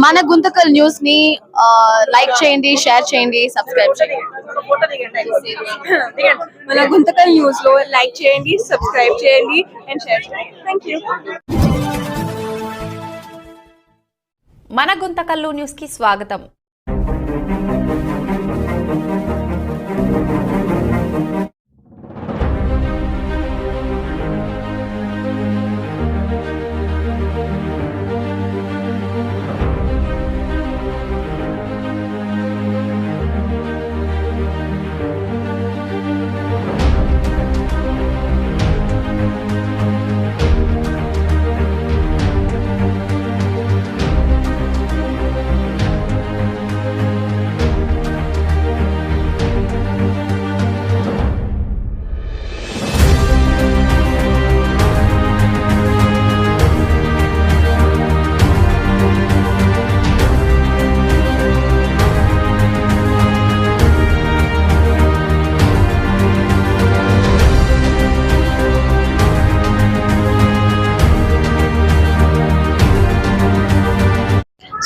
మన గుంతకల్ న్యూస్ ని లైక్ చేయండి, షేర్ చేయండి, సబ్స్క్రైబ్ చేయండి. మన గుంతకల్ న్యూస్ లో లైక్ చేయండి, సబ్స్క్రైబ్ చేయండి అండ్ షేర్ చేయండి. థాంక్యూ. మన గుంతకల్లు న్యూస్ కి స్వాగతం.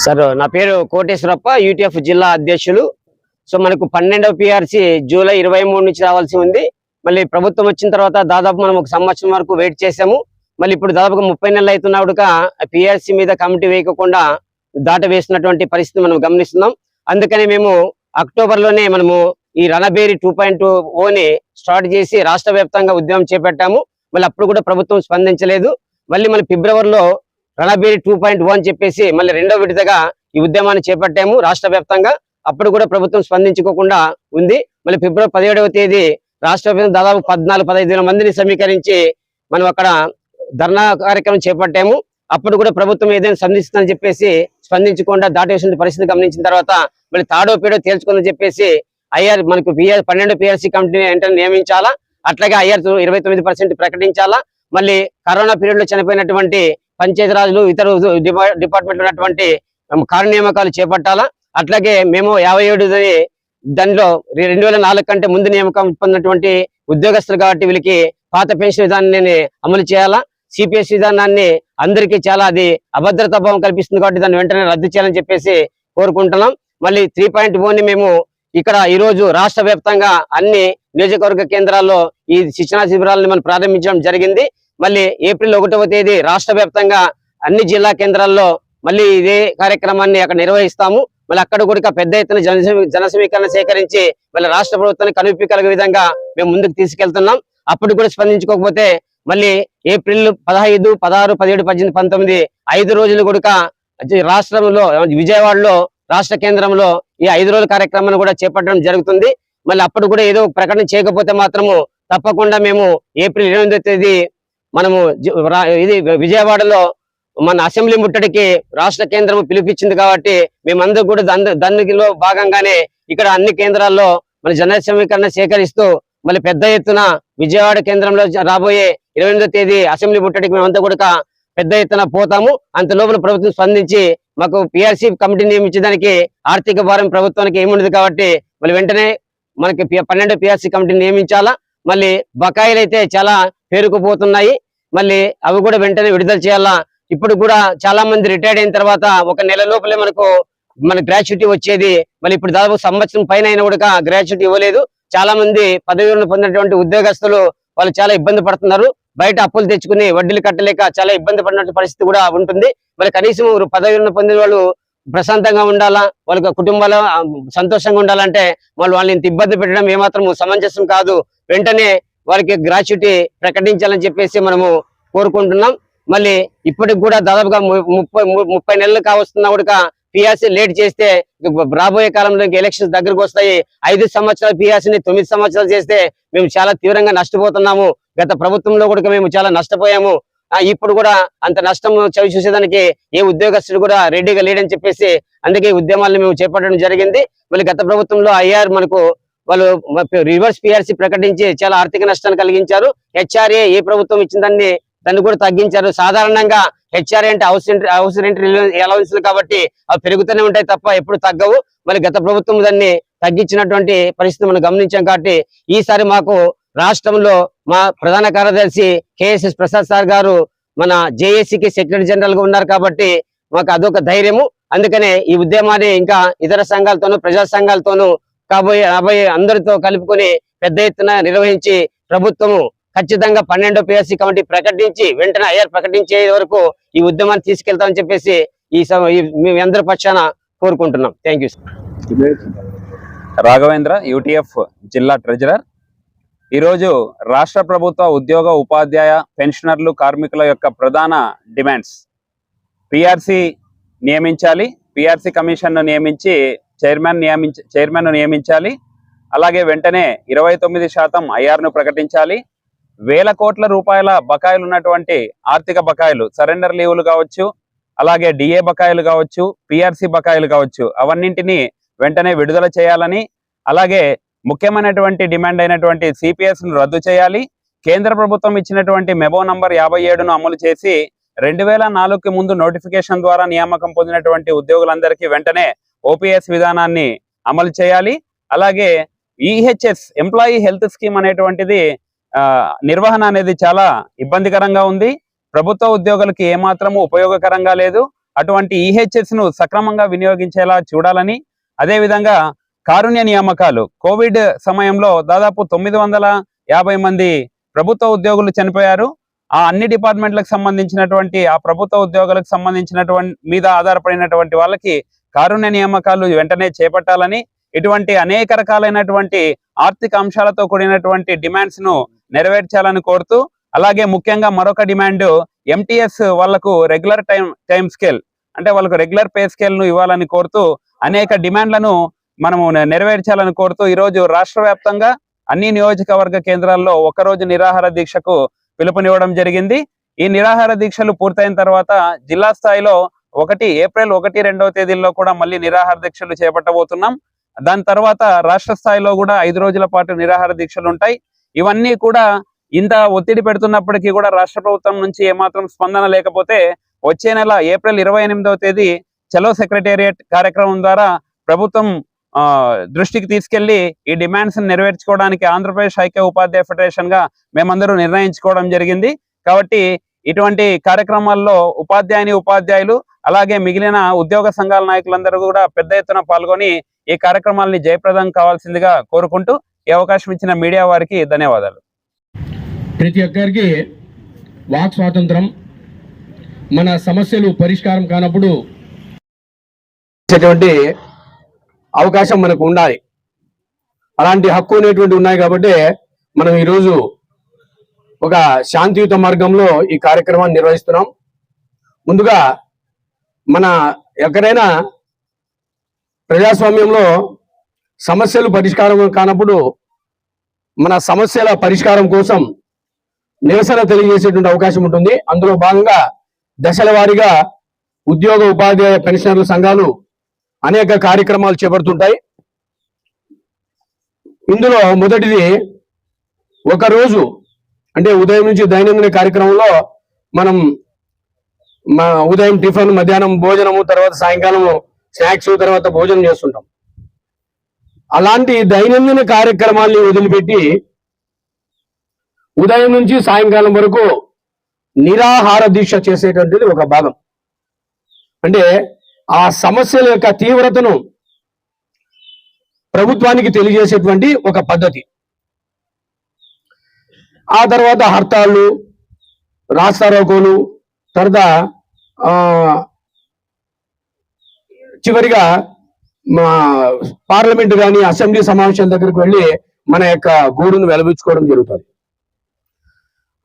సార్, నా పేరు కోటేశ్వరప్ప, యూటీఎఫ్ జిల్లా అధ్యక్షులు. సో మనకు 12వ పిఆర్సీ జూలై 23 నుంచి రావాల్సి ఉంది. మళ్ళీ ప్రభుత్వం వచ్చిన తర్వాత దాదాపు మనం 1 సంవత్సరం వరకు వెయిట్ చేసాము. మళ్ళీ ఇప్పుడు దాదాపుగా 30 నెలలు అవుతున్నప్పుడుగా పిఆర్సీ మీద కమిటీ వేయకుండా దాట వేసినటువంటి పరిస్థితి మనం గమనిస్తున్నాం. అందుకని మేము అక్టోబర్లోనే మనము ఈ రణబేరి 2.0ని స్టార్ట్ చేసి రాష్ట్ర వ్యాప్తంగా ఉద్యమం చేపట్టాము. మళ్ళీ అప్పుడు కూడా ప్రభుత్వం స్పందించలేదు. మళ్ళీ రణబేరి 2.1 అని చెప్పేసి మళ్ళీ 2వ విడతగా ఈ ఉద్యమాన్ని చేపట్టాము రాష్ట్ర వ్యాప్తంగా. అప్పుడు కూడా ప్రభుత్వం స్పందించుకోకుండా ఉంది. మళ్ళీ ఫిబ్రవరి 17వ తేదీ రాష్ట్ర వ్యాప్తంగా దాదాపు 14-15 మందిని సమీకరించి మనం అక్కడ ధర్నా కార్యక్రమం చేపట్టాము. అప్పుడు కూడా ప్రభుత్వం ఏదైనా స్పందిస్తుందని చెప్పేసి స్పందించకుండా దాటేసిన పరిస్థితి గమనించిన తర్వాత మళ్ళీ తాడో పేడో తేల్చుకుందని చెప్పేసి ఐఆర్ మనకు 12 పిఆర్సీ కమిటీని వెంటనే నియమించాలా, అట్లాగే ఐఆర్ 29% ప్రకటించాలా. మళ్ళీ కరోనా పీరియడ్ లో చనిపోయినటువంటి పంచాయతీరాజులు ఇతర డిపార్ట్మెంట్ ఉన్నటువంటి కార్యనియామకాలు చేపట్టాలా. అట్లాగే మేము 57 దానిలో 2004 కంటే ముందు నియామకం పొందినటువంటి ఉద్యోగస్తులు కాబట్టి వీళ్ళకి పాత పెన్షన్ విధానాన్ని అమలు చేయాలా. సిపిఎస్ విధానాన్ని అందరికీ చాలా అది అభద్రతా భావం కల్పిస్తుంది కాబట్టి దాన్ని వెంటనే రద్దు చేయాలని చెప్పేసి కోరుకుంటున్నాం. మళ్ళీ 3.0ని మేము ఇక్కడ ఈ రోజు రాష్ట్ర వ్యాప్తంగా అన్ని నియోజకవర్గ కేంద్రాల్లో ఈ శిక్షణా శిబిరాలను మనం ప్రారంభించడం జరిగింది. మళ్ళీ ఏప్రిల్ 1వ తేదీ రాష్ట్ర వ్యాప్తంగా అన్ని జిల్లా కేంద్రాల్లో మళ్ళీ ఇదే కార్యక్రమాన్ని అక్కడ నిర్వహిస్తాము. మళ్ళీ అక్కడ కూడా పెద్ద ఎత్తున జన సమీకరణ సేకరించి మళ్ళీ రాష్ట్ర ప్రభుత్వాన్ని కనువిప్పి కలిగే విధంగా మేము ముందుకు తీసుకెళ్తున్నాం. అప్పుడు కూడా స్పందించుకోకపోతే మళ్ళీ ఏప్రిల్ 15, 16, 17, 18, 19 5 రోజులు కూడా రాష్ట్రంలో విజయవాడలో రాష్ట్ర కేంద్రంలో ఈ 5 రోజుల కార్యక్రమాన్ని కూడా చేపట్టడం జరుగుతుంది. మళ్ళీ అప్పుడు కూడా ఏదో ప్రకటన చేయకపోతే మాత్రము తప్పకుండా మేము ఏప్రిల్ 28వ తేదీ మనము ఇది విజయవాడలో మన అసెంబ్లీ ముట్టడికి రాష్ట్ర కేంద్రం పిలిపించింది కాబట్టి మేమందరూ కూడా దానిలో భాగంగానే ఇక్కడ అన్ని కేంద్రాల్లో మన జన సమీకరణ సేకరిస్తూ మళ్ళీ పెద్ద ఎత్తున విజయవాడ కేంద్రంలో రాబోయే 28వ తేదీ అసెంబ్లీ ముట్టడికి మేమంతా కూడా పెద్ద ఎత్తున పోతాము. అంత లోపల ప్రభుత్వం స్పందించి మాకు పిఆర్సీ కమిటీ నియమించడానికి ఆర్థిక భారం ప్రభుత్వానికి ఏముండదు కాబట్టి మళ్ళీ వెంటనే మనకి 12 పిఆర్సీ కమిటీ నియమించాలా. మళ్ళీ బకాయిలు అయితే చాలా పేరుకుపోతున్నాయి, మళ్ళీ అవి కూడా వెంటనే విడుదల చేయాలా. ఇప్పుడు కూడా చాలా మంది రిటైర్డ్ అయిన తర్వాత 1 నెల లోపలే మన గ్రాట్యుటీ వచ్చేది. మళ్ళీ ఇప్పుడు దాదాపు సంవత్సరం పైన అయినా కూడా గ్రాట్యుటీ ఇవ్వలేదు. చాలా మంది పదవీలను పొందినటువంటి ఉద్యోగస్తులు వాళ్ళు చాలా ఇబ్బంది పడుతున్నారు. బయట అప్పులు తెచ్చుకుని వడ్డీలు కట్టలేక చాలా ఇబ్బంది పడిన పరిస్థితి కూడా ఉంటుంది. మరి కనీసం పదవీలను పొందిన వాళ్ళు ప్రశాంతంగా ఉండాలా, వాళ్ళకి కుటుంబాలు సంతోషంగా ఉండాలంటే వాళ్ళని ఇంత ఇబ్బంది పెట్టడం ఏమాత్రం సమంజసం కాదు. వెంటనే వారికి గ్రాట్యుటీ ప్రకటించాలని చెప్పేసి మనము కోరుకుంటున్నాం. మళ్ళీ ఇప్పటికి కూడా దాదాపుగా 30 నెలలు కావస్తున్నా కూడా పిఆర్సీ లేట్ చేస్తే రాబోయే కాలంలో ఎలక్షన్స్ దగ్గరకు వస్తాయి. 5 సంవత్సరాల పిఆర్సీని 9 సంవత్సరాలు చేస్తే మేము చాలా తీవ్రంగా నష్టపోతున్నాము. గత ప్రభుత్వంలో కూడా మేము చాలా నష్టపోయాము. ఇప్పుడు కూడా అంత నష్టం చవి చూసేదానికి ఏ ఉద్యోగస్తుడు కూడా రెడీగా లేడని చెప్పేసి అందుకే ఉద్యమాలను మేము చేపట్టడం జరిగింది. మళ్ళీ గత ప్రభుత్వంలో ఐఆర్ మనకు వాళ్ళు రివర్స్ పిఆర్సీ ప్రకటించి చాలా ఆర్థిక నష్టాన్ని కలిగించారు. హెచ్ఆర్ఏ ఏ ప్రభుత్వం ఇచ్చిందాన్ని దాన్ని కూడా తగ్గించారు. సాధారణంగా హెచ్ఆర్ఏ అంటే హౌస్ రెంట్ అలవెన్స్లు కాబట్టి అవి పెరుగుతూనే ఉంటాయి తప్ప ఎప్పుడు తగ్గవు. మళ్ళీ గత ప్రభుత్వం దాన్ని తగ్గించినటువంటి పరిస్థితి మనం గమనించాం. కాబట్టి ఈసారి మాకు రాష్ట్రంలో మా ప్రధాన కార్యదర్శి కేఎస్ఎస్ ప్రసాద్ సార్ గారు మన జేఏసీకి సెక్రటరీ జనరల్ గా ఉన్నారు కాబట్టి మాకు అదొక ధైర్యము. అందుకనే ఈ ఉద్యమాన్ని ఇంకా ఇతర సంఘాలతోనూ ప్రజా సంఘాలతోనూ రాబోయే అందరితో కలుపుకొని పెద్ద ఎత్తున నిర్వహించి ప్రభుత్వము ఖచ్చితంగా 12వ PRC కమిటీ ప్రకటించి వెంటనే ఐఆర్ ప్రకటించే వరకు ఈ ఉద్యమాన్ని తీసుకెళ్తామని చెప్పేసి మీ అందరి పక్షాన కోరుకుంటున్నాం. Thank you. రాఘవేంద్ర, యూటీఎఫ్ జిల్లా ట్రెజరర్. ఈరోజు రాష్ట్ర ప్రభుత్వ ఉద్యోగ ఉపాధ్యాయ పెన్షనర్లు కార్మికుల యొక్క ప్రధాన డిమాండ్స్ పిఆర్సి నియమించాలి, పిఆర్సి కమిషన్ను నియమించి చైర్మన్ను నియమించాలి, అలాగే వెంటనే 29% ఐఆర్ను ప్రకటించాలి, వేల కోట్ల రూపాయల బకాయిలు ఉన్నటువంటి ఆర్థిక బకాయిలు, సరెండర్ లీవులు కావచ్చు, అలాగే డిఏ బకాయిలు కావచ్చు, పిఆర్సి బకాయిలు కావచ్చు, అవన్నింటినీ వెంటనే విడుదల చేయాలని, అలాగే ముఖ్యమైనటువంటి డిమాండ్ అయినటువంటి సిపిఎస్ను రద్దు చేయాలి, కేంద్ర ప్రభుత్వం ఇచ్చినటువంటి మెమో నంబర్ 57ను అమలు చేసి 2004కి ముందు నోటిఫికేషన్ ద్వారా నియామకం పొందినటువంటి ఉద్యోగులందరికీ వెంటనే ఓపీఎస్ విధానాన్ని అమలు చేయాలి. అలాగే ఈహెచ్ఎస్ ఎంప్లాయీ హెల్త్ స్కీమ్ అనేటువంటిది నిర్వహణ అనేది చాలా ఇబ్బందికరంగా ఉంది. ప్రభుత్వ ఉద్యోగులకి ఏమాత్రము ఉపయోగకరంగా లేదు. అటువంటి ఈహెచ్ఎస్ ను సక్రమంగా వినియోగించేలా చూడాలని, అదేవిధంగా కారుణ్య నియామకాలు, కోవిడ్ సమయంలో దాదాపు 950 మంది ప్రభుత్వ ఉద్యోగులు చనిపోయారు. ఆ అన్ని డిపార్ట్మెంట్లకు సంబంధించినటువంటి ఆ ప్రభుత్వ ఉద్యోగులకు సంబంధించినటువంటి మీద ఆధారపడినటువంటి వాళ్ళకి కారుణ్య నియామకాలు వెంటనే చేపట్టాలని, ఇటువంటి అనేక రకాలైనటువంటి ఆర్థిక అంశాలతో కూడినటువంటి డిమాండ్స్ ను నెరవేర్చాలని కోరుతూ, అలాగే ముఖ్యంగా మరొక డిమాండ్ ఎంటీఎస్ వాళ్లకు రెగ్యులర్ టైం స్కేల్, అంటే వాళ్ళకు రెగ్యులర్ పే స్కేల్ ను ఇవ్వాలని కోరుతూ అనేక డిమాండ్లను మనము నెరవేర్చాలని కోరుతూ ఈరోజు రాష్ట్ర వ్యాప్తంగా అన్ని నియోజకవర్గ కేంద్రాల్లో ఒకరోజు నిరాహార దీక్షకు పిలుపునివ్వడం జరిగింది. ఈ నిరాహార దీక్షలు పూర్తయిన తర్వాత జిల్లా స్థాయిలో ఏప్రిల్ 1, 2వ తేదీల్లో కూడా మళ్ళీ నిరాహార దీక్షలు చేపట్టబోతున్నాం. దాని తర్వాత రాష్ట్ర స్థాయిలో కూడా 5 రోజుల పాటు నిరాహార దీక్షలు ఉంటాయి. ఇవన్నీ కూడా ఇంత ఒత్తిడి పెడుతున్నప్పటికీ కూడా రాష్ట్ర ప్రభుత్వం నుంచి ఏమాత్రం స్పందన లేకపోతే వచ్చే నెల ఏప్రిల్ 28వ తేదీ చలో సెక్రటేరియట్ కార్యక్రమం ద్వారా ప్రభుత్వం దృష్టికి తీసుకెళ్లి ఈ డిమాండ్స్ నెరవేర్చుకోవడానికి ఆంధ్రప్రదేశ్ ఐక్య ఉపాధ్యాయ ఫెడరేషన్ గా మేమందరూ నిర్ణయించుకోవడం జరిగింది. కాబట్టి ఇటువంటి కార్యక్రమాల్లో ఉపాధ్యాయులు అలాగే మిగిలిన ఉద్యోగ సంఘాల నాయకులందరూ కూడా పెద్ద ఎత్తున పాల్గొని ఈ కార్యక్రమాలని జయప్రదం కావాల్సిందిగా కోరుకుంటూ ఈ అవకాశం ఇచ్చిన మీడియా వారికి ధన్యవాదాలు. ప్రతి ఒక్కరికి వాక్ స్వాతంత్రం, మన సమస్యలు పరిష్కారం కానప్పుడు అవకాశం మనకు ఉండాలి. అలాంటి హక్కు అనేటువంటి ఉన్నాయి కాబట్టి మనం ఈరోజు ఒక శాంతియుత మార్గంలో ఈ కార్యక్రమాన్ని నిర్వహిస్తున్నాం. ముందుగా ఎక్కడైనా ప్రజాస్వామ్యంలో సమస్యలు పరిష్కారం కానప్పుడు మన సమస్యల పరిష్కారం కోసం నిరసన తెలియజేసేటువంటి అవకాశం ఉంటుంది. అందులో భాగంగా దశల వారీగా ఉద్యోగ ఉపాధ్యాయ పెన్షనర్ల సంఘాలు అనేక కార్యక్రమాలు చేపడుతుంటాయి. ఇందులో మొదటిది ఒకరోజు అంటే ఉదయం నుంచి దైనందిన కార్యక్రమంలో మనం ఉదయం టిఫిన్, మధ్యాహ్నం భోజనము, తర్వాత సాయంకాలం స్నాక్స్, తర్వాత భోజనం చేస్తుంటాం. అలాంటి దైనందిన కార్యక్రమాల్ని వదిలిపెట్టి ఉదయం నుంచి సాయంకాలం వరకు నిరాహార దీక్ష చేసేటువంటిది ఒక భాగం. అంటే ఆ సమస్యల యొక్క తీవ్రతను ప్రభుత్వానికి తెలియజేసేటువంటి ఒక పద్ధతి. ఆ తర్వాత హర్తాళ్ళు, రాస్తారోకోలు, తర్వాత చివరిగా పార్లమెంట్ కానీ అసెంబ్లీ సమావేశాల దగ్గరికి వెళ్ళి మన యొక్క గూడును వెలబుచ్చుకోవడం జరుగుతుంది.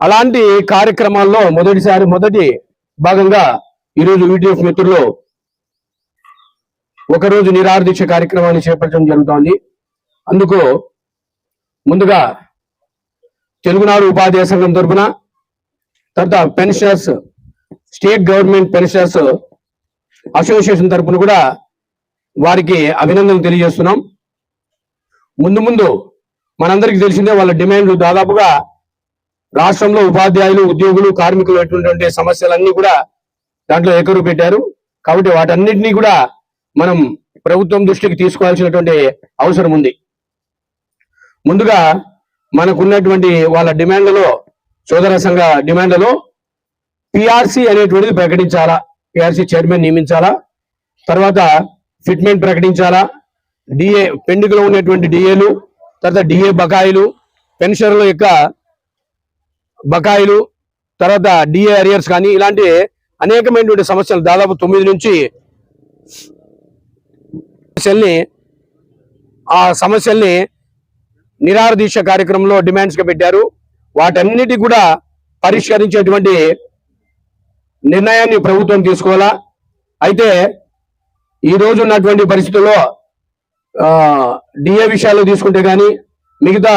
అలాంటి కార్యక్రమాల్లో మొదటి భాగంగా ఈరోజు యూటీఎఫ్ మిత్రులు ఒకరోజు నిరాహార దీక్ష కార్యక్రమాన్ని చేపట్టడం జరుగుతోంది. అందుకు ముందుగా తెలుగునాడు ఉపాధ్యాయ సంఘం తరఫున, తర్వాత pensioners state government pensioners association తరఫున కూడా వారికి అభినందనలు తెలియజేస్తున్నాం. ముందు మనందరికీ తెలిసిందే వాళ్ళ డిమాండ్లు దాదాపుగా రాష్ట్రంలో ఉపాధ్యాయులు, ఉద్యోగులు, కార్మికులు ఎటువంటి సమస్యలన్నీ కూడా దాంట్లో ఏకరువు పెట్టారు. కాబట్టి వాటన్నిటినీ కూడా మనం ప్రభుత్వం దృష్టికి తీసుకోవాల్సినటువంటి అవసరం ఉంది. ముందుగా మనకున్నటువంటి వాళ్ళ డిమాండ్లలో, సోదర సంఘ డిమాండ్లలో పిఆర్సి అనేటువంటిది ప్రకటించాలా, పిఆర్సీ చైర్మన్ నియమించాలా, తర్వాత ఫిట్మెంట్ ప్రకటించాలా, డిఏ పెండింగ్లో ఉన్నటువంటి డిఏలు, తర్వాత డిఏ బకాయిలు, పెన్షన్ల యొక్క బకాయిలు, తర్వాత డిఏ అరియర్స్ కానీ ఇలాంటి అనేకమైనటువంటి సమస్యలు దాదాపు 9 నుంచి ఆ సమస్యల్ని నిరాహార దీక్ష కార్యక్రమంలో డిమాండ్స్ గా పెట్టారు. వాటన్నిటి కూడా పరిష్కరించేటువంటి నిర్ణయాన్ని ప్రభుత్వం తీసుకోవాలా. అయితే ఈ రోజు ఉన్నటువంటి పరిస్థితుల్లో డిఏ విషయాలు తీసుకుంటే గానీ మిగతా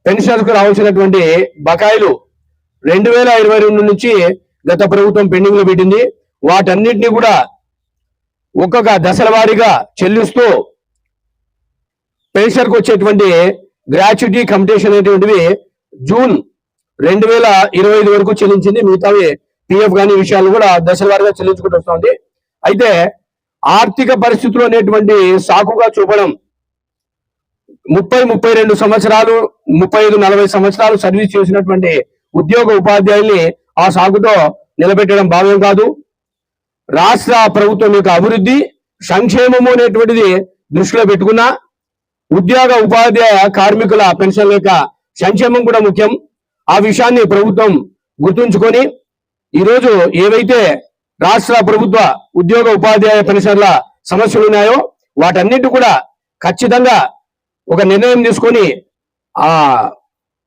పెన్షన్స్కు రావాల్సినటువంటి బకాయిలు 2022 నుంచి గత ప్రభుత్వం పెండింగ్ లో పెట్టింది. వాటన్నిటిని కూడా ఒక్కొక్క దశల వారీగా చెల్లిస్తూ పెన్షన్ కు వచ్చేటువంటి గ్రాట్యుటీ కంపిటేషన్ అనేటువంటివి జూన్ 2025 వరకు చెల్లించింది. మిగతావి పిఎఫ్ కానీ విషయాలు కూడా దశల వారీగా చెల్లించుకుంటూ వస్తుంది. అయితే ఆర్థిక పరిస్థితులు అనేటువంటి సాకుగా చూపడం 30-32 సంవత్సరాలు 35-40 సంవత్సరాలు సర్వీస్ చేసినటువంటి ఉద్యోగ ఉపాధ్యాయుల్ని ఆ సాకుతో నిలబెట్టడం భావ్యం కాదు. రాష్ట్ర ప్రభుత్వం యొక్క అభివృద్ధి సంక్షేమము అనేటువంటిది దృష్టిలో పెట్టుకున్న ఉద్యోగ ఉపాధ్యాయ కార్మికుల పెన్షన్ల యొక్క సంక్షేమం కూడా ముఖ్యం. ఆ విషయాన్ని ప్రభుత్వం గుర్తుంచుకొని ఈరోజు ఏవైతే రాష్ట్ర ప్రభుత్వ ఉద్యోగ ఉపాధ్యాయ పెన్షన్ల సమస్యలు ఉన్నాయో వాటన్నిటి కూడా ఖచ్చితంగా ఒక నిర్ణయం తీసుకొని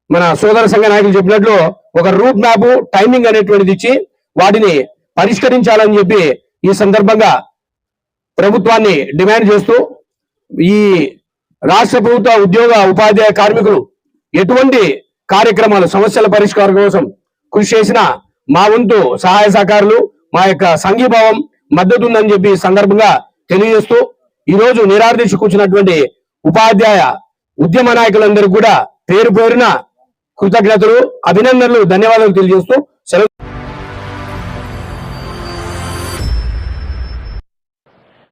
మన సోదర సంఘ నాయకులు చెప్పినట్లు ఒక రూట్ మ్యాప్ టైమింగ్ అనేటువంటిది ఇచ్చి వాటిని పరిష్కరించాలని చెప్పి ఈ సందర్భంగా ప్రభుత్వాన్ని డిమాండ్ చేస్తూ ఈ రాష్ట్ర ప్రభుత్వ ఉద్యోగ ఉపాధ్యాయ కార్మికులు ఎటువంటి కార్యక్రమాలు సమస్యల పరిష్కారం కోసం కృషి చేసిన మా వంతు సహాయ సహకారాలు మా యొక్క సంఘీభావం మద్దతు ఉందని చెప్పి సందర్భంగా తెలియజేస్తూ ఈరోజు నిరాహార దీక్ష కూర్చున్నటువంటి ఉపాధ్యాయ ఉద్యమ నాయకులందరూ కూడా పేరు పేరున కృతజ్ఞతలు, అభినందనలు, ధన్యవాదాలు తెలియజేస్తూ సెలవు